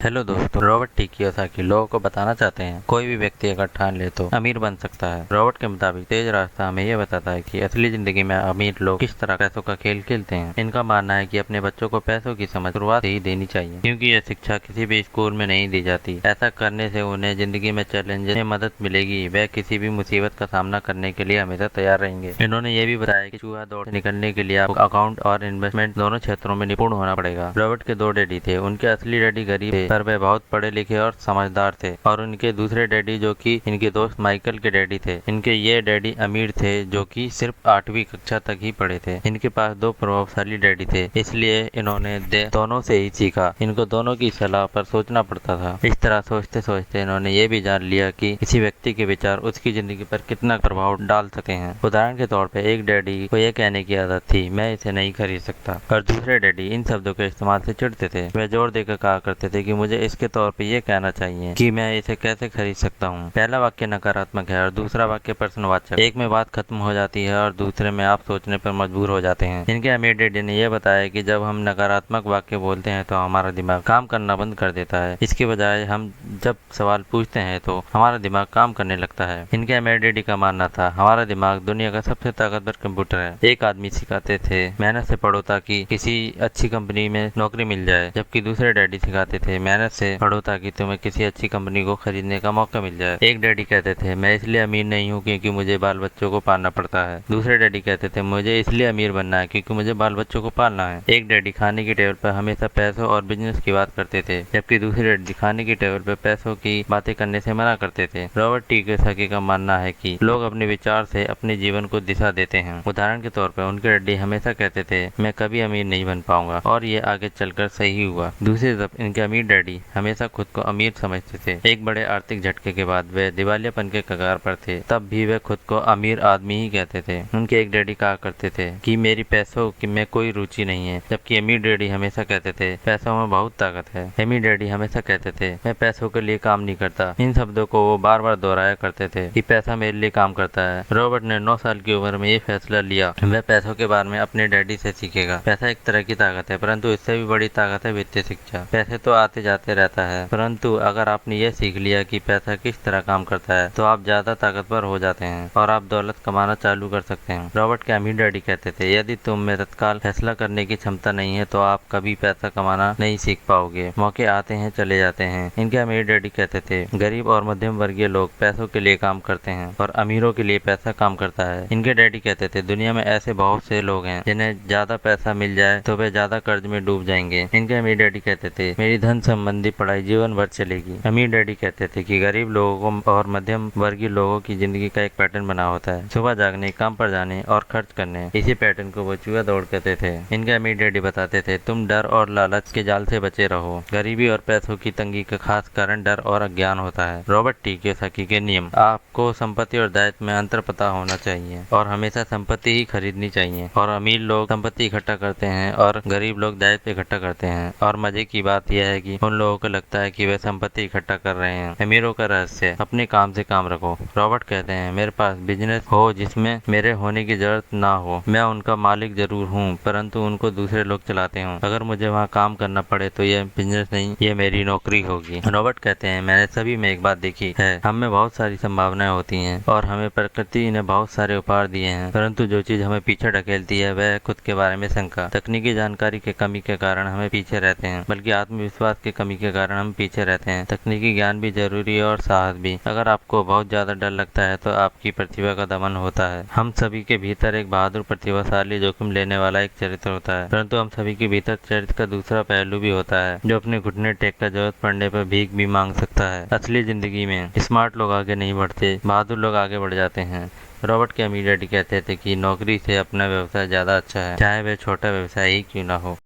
Hello दोस्तों, Robert T Kiyosaki लोगों को बताना चाहते हैं कोई भी व्यक्ति अगर ठान ले तो अमीर बन सकता है। रॉबर्ट के मुताबिक तेज रास्ता हमें यह बताता है कि असली जिंदगी में अमीर लोग किस तरह पैसों का खेल खेलते हैं। इनका मानना है कि अपने बच्चों को पैसों की समझ शुरुआत ही देनी चाहिए, क्योंकि यह शिक्षा किसी भी स्कूल में नहीं दी जाती। ऐसा करने से उन्हें जिंदगी में चैलेंज में मदद मिलेगी, वह किसी भी मुसीबत का सामना करने के लिए हमेशा तैयार रहेंगे। इन्होंने ये भी बताया कि चूहा दौड़ से निकलने के लिए आपको अकाउंट और इन्वेस्टमेंट दोनों क्षेत्रों में निपुण होना पड़ेगा। रॉबर्ट के दो डैडी थे, उनके असली डैडी गरीब थे पर वे बहुत पढ़े लिखे और समझदार थे, और उनके दूसरे डैडी जो कि इनके दोस्त माइकल के डैडी थे, इनके ये डैडी अमीर थे जो कि सिर्फ 8वीं कक्षा तक ही पढ़े थे। इनके पास दो प्रभावशाली डैडी थे, इसलिए इन्होंने दोनों से ही सीखा। इनको दोनों की सलाह पर सोचना पड़ता था। इस तरह सोचते सोचते इन्होंने ये भी जान लिया कि किसी व्यक्ति के विचार उसकी जिंदगी पर कितना प्रभाव डाल सकते हैं। उदाहरण के तौर पर एक डैडी को यह कहने की आदत थी, मैं इसे नहीं खरीद सकता, और दूसरे डैडी इन शब्दों के इस्तेमाल से चिढ़ते थे। वे जोर देकर कहा करते थे कि मुझे इसके तौर पर ये कहना चाहिए कि मैं इसे कैसे खरीद सकता हूँ। पहला वाक्य नकारात्मक है और दूसरा वाक्य प्रश्नवाचक। एक में बात खत्म हो जाती है और दूसरे में आप सोचने पर मजबूर हो जाते हैं। इनके अमीर डैडी ने यह बताया कि जब हम नकारात्मक वाक्य बोलते हैं तो हमारा दिमाग काम करना बंद कर देता है। इसके बजाय हम जब सवाल पूछते हैं तो हमारा दिमाग काम करने लगता है। इनके अमीर डैडी का मानना था, हमारा दिमाग दुनिया का सबसे ताकतवर कंप्यूटर है। एक आदमी सिखाते थे, मेहनत से पढ़ो ताकि किसी अच्छी कंपनी में नौकरी मिल जाए, जबकि दूसरे डैडी सिखाते थे, मेहनत से पढ़ो ताकि तुम्हें किसी अच्छी कंपनी को खरीदने का मौका मिल जाए। एक डैडी कहते थे, मैं इसलिए अमीर नहीं हूँ क्योंकि मुझे बाल बच्चों को पालना पड़ता है। दूसरे डैडी कहते थे, मुझे इसलिए अमीर बनना है क्योंकि मुझे बाल बच्चों को पालना है। एक डैडी खाने की टेबल पर हमेशा पैसों और बिजनेस की बात करते थे, जबकि दूसरे डैडी खाने की टेबल पर पैसों की बातें करने से मना करते थे। रॉबर्ट टी कियोसाकी का मानना है कि लोग अपने विचार से अपने जीवन को दिशा देते हैं। उदाहरण के तौर पर उनके डैडी हमेशा कहते थे, मैं कभी अमीर नहीं बन पाऊंगा, और ये आगे चलकर सही हुआ। दूसरी तरफ इनके अमीर डैडी हमेशा खुद को अमीर समझते थे। एक बड़े आर्थिक झटके के बाद वे दिवालियापन के कगार पर थे, तब भी वे खुद को अमीर आदमी ही कहते थे। उनके एक डैडी कहा करते थे कि मेरी पैसों की में कोई रुचि नहीं है, जबकि अमीर डैडी हमेशा कहते थे, पैसों में बहुत ताकत है। अमीर डैडी हमेशा कहते थे, मैं पैसों के लिए काम नहीं करता। इन शब्दों को वो बार बार दोहराया करते थे कि पैसा मेरे लिए काम करता है। रॉबर्ट ने 9 साल की उम्र में ये फैसला लिया, वह पैसों के बारे में अपने डैडी से सीखेगा। पैसा एक तरह की ताकत है, परंतु इससे भी बड़ी ताकत है वित्तीय शिक्षा। पैसे तो आते जाते रहता है, परंतु अगर आपने ये सीख लिया कि पैसा किस तरह काम करता है तो आप ज्यादा ताकतवर हो जाते हैं और आप दौलत कमाना चालू कर सकते हैं। रॉबर्ट के अमीर डैडी कहते थे, यदि तुम में तत्काल फैसला करने की क्षमता नहीं है तो आप कभी पैसा कमाना नहीं सीख पाओगे। मौके आते हैं चले जाते हैं। इनके अमीर डैडी कहते थे, गरीब और मध्यम वर्गीय लोग पैसों के लिए काम करते हैं और अमीरों के लिए पैसा काम करता है। इनके डैडी कहते थे, दुनिया में ऐसे बहुत से लोग हैं जिन्हें ज्यादा पैसा मिल जाए तो वे ज्यादा कर्ज में डूब जाएंगे। इनके अमीर डैडी कहते थे, मेरी धन संबंधी पढ़ाई जीवन भर चलेगी। अमीर डैडी कहते थे कि गरीब लोगों को और मध्यम वर्गीय लोगों की जिंदगी का एक पैटर्न बना होता है, सुबह जागने, काम पर जाने और खर्च करने। इसी पैटर्न को वो चूहा दौड़ कहते थे। इनके अमीर डैडी बताते थे, तुम डर और लालच के जाल से बचे रहो। गरीबी और पैसों की तंगी का खास कारण डर और अज्ञान होता है। रॉबर्ट टी कियोसाकी के नियम, आपको संपत्ति और दायित्व में अंतर पता होना चाहिए और हमेशा संपत्ति ही खरीदनी चाहिए। और अमीर लोग संपत्ति इकट्ठा करते हैं और गरीब लोग दायित्व इकट्ठा करते हैं। और मजे की बात यह है कि उन लोगों को लगता है कि वे संपत्ति इकट्ठा कर रहे हैं। अमीरों का रहस्य, अपने काम से काम रखो। रॉबर्ट कहते हैं, मेरे पास बिजनेस हो जिसमें मेरे होने की जरूरत ना हो, मैं उनका मालिक जरूर हूँ परंतु उनको दूसरे लोग चलाते हों। अगर मुझे वहाँ काम करना पड़े तो यह बिजनेस नहीं, ये मेरी नौकरी होगी। रॉबर्ट कहते हैं, मैंने सभी में एक बात देखी है, हम में बहुत सारी संभावनाएं होती हैं और हमें प्रकृति ने बहुत सारे उपहार दिए हैं, परंतु जो चीज हमें पीछे ढकेलती है वह खुद के बारे में शंका। तकनीकी जानकारी के कमी के कारण हमें पीछे रहते हैं, बल्कि आत्मविश्वास की कमी के कारण हम पीछे रहते हैं। तकनीकी ज्ञान भी जरूरी है और साहस भी। अगर आपको बहुत ज्यादा डर लगता है तो आपकी प्रतिभा का दमन होता है। हम सभी के भीतर एक बहादुर, प्रतिभाशाली, जोखिम लेने वाला एक चरित्र होता है, परंतु हम सभी के भीतर चरित्र का दूसरा पहलू भी होता है, जो अपने घुटने टेक कर जरूरत पड़ने पर भीख भी मांग सकता है। असली जिंदगी में स्मार्ट लोग आगे नहीं बढ़ते, बहादुर लोग आगे बढ़ जाते हैं। रॉबर्ट के अमीर डैडी कहते थे कि नौकरी से अपना व्यवसाय ज्यादा अच्छा है, चाहे वह छोटा व्यवसाय ही क्यों ना हो।